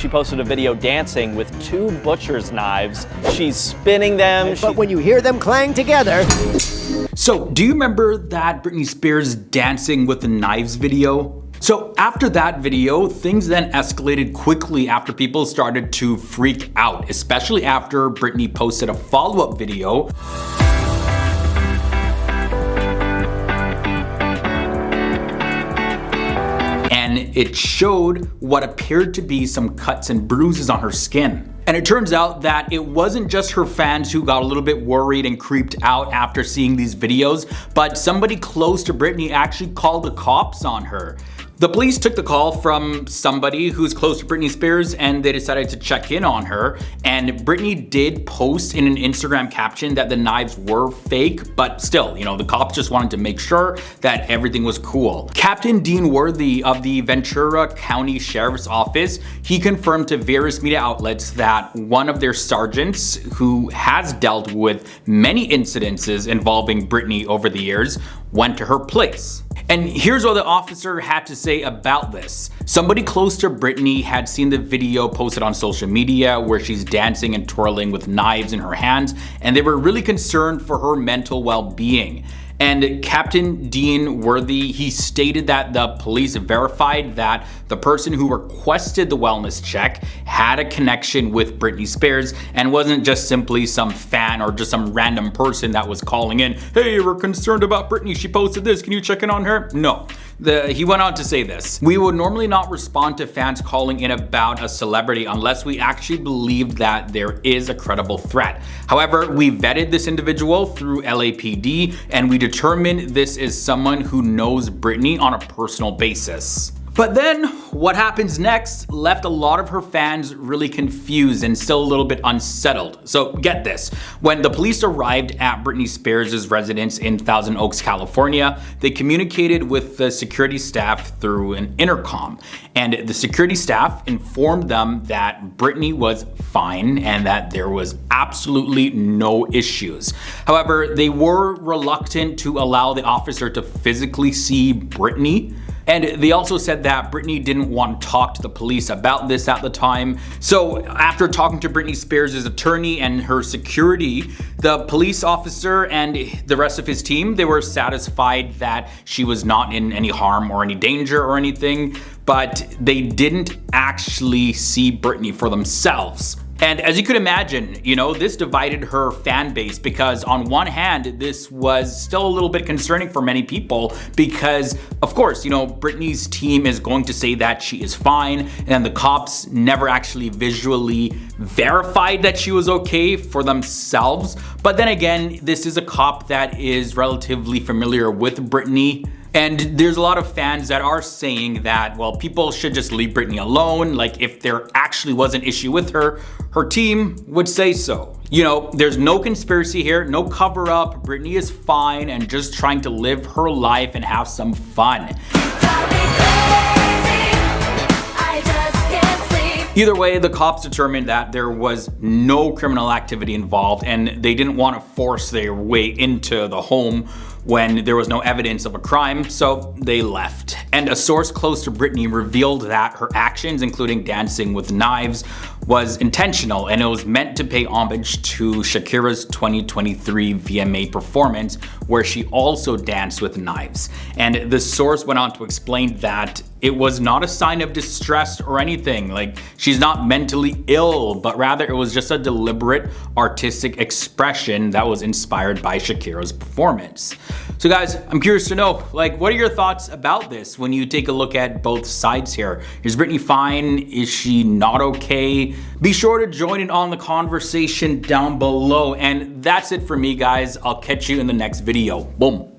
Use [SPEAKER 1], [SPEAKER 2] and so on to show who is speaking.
[SPEAKER 1] She posted a video dancing with two butcher's knives. She's spinning them.
[SPEAKER 2] But when you hear them clang together...
[SPEAKER 3] So, do you remember that Britney Spears dancing with the knives video? So after that video, things then escalated quickly after people started to freak out, especially after Britney posted a follow-up video. And it showed what appeared to be some cuts and bruises on her skin. And it turns out that it wasn't just her fans who got a little bit worried and creeped out after seeing these videos, but somebody close to Britney actually called the cops on her. The police took the call from somebody who's close to Britney Spears and they decided to check in on her. And Britney did post in an Instagram caption that the knives were fake, but still, the cops just wanted to make sure that everything was cool. Captain Dean Worthy of the Ventura County Sheriff's Office, he confirmed to various media outlets that one of their sergeants, who has dealt with many incidences involving Britney over the years, went to her place. And here's what the officer had to say about this. Somebody close to Britney had seen the video posted on social media where she's dancing and twirling with knives in her hands, and they were really concerned for her mental well-being. And Captain Dean Worthy, he stated that the police verified that the person who requested the wellness check had a connection with Britney Spears and wasn't just simply some fan or just some random person that was calling in, "Hey, we're concerned about Britney, she posted this, can you check in on her?" No. He went on to say this: "We would normally not respond to fans calling in about a celebrity unless we actually believe that there is a credible threat. However, we vetted this individual through LAPD and we determined this is someone who knows Britney on a personal basis." But then what happens next left a lot of her fans really confused and still a little bit unsettled. So get this, when the police arrived at Britney Spears' residence in Thousand Oaks, California, they communicated with the security staff through an intercom. And the security staff informed them that Britney was fine and that there was absolutely no issues. However, they were reluctant to allow the officer to physically see Britney. And they also said that Britney didn't want to talk to the police about this at the time. So after talking to Britney Spears' attorney and her security, the police officer and the rest of his team, they were satisfied that she was not in any harm or any danger or anything, but they didn't actually see Britney for themselves. And as you could imagine, this divided her fan base because on one hand, this was still a little bit concerning for many people because, of course, Britney's team is going to say that she is fine and the cops never actually visually verified that she was okay for themselves. But then again, this is a cop that is relatively familiar with Britney. And there's a lot of fans that are saying that, well, people should just leave Britney alone. Like if there actually was an issue with her, her team would say so. There's no conspiracy here, no cover up. Britney is fine and just trying to live her life and have some fun. Either way, the cops determined that there was no criminal activity involved and they didn't want to force their way into the home when there was no evidence of a crime, so they left. And a source close to Britney revealed that her actions, including dancing with knives, was intentional and it was meant to pay homage to Shakira's 2023 VMA performance where she also danced with knives. And the source went on to explain that it was not a sign of distress or anything, like she's not mentally ill, but rather it was just a deliberate artistic expression that was inspired by Shakira's performance. So guys, I'm curious to know, what are your thoughts about this when you take a look at both sides here? Is Britney fine? Is she not okay? Be sure to join in on the conversation down below. And that's it for me, guys. I'll catch you in the next video. Boom.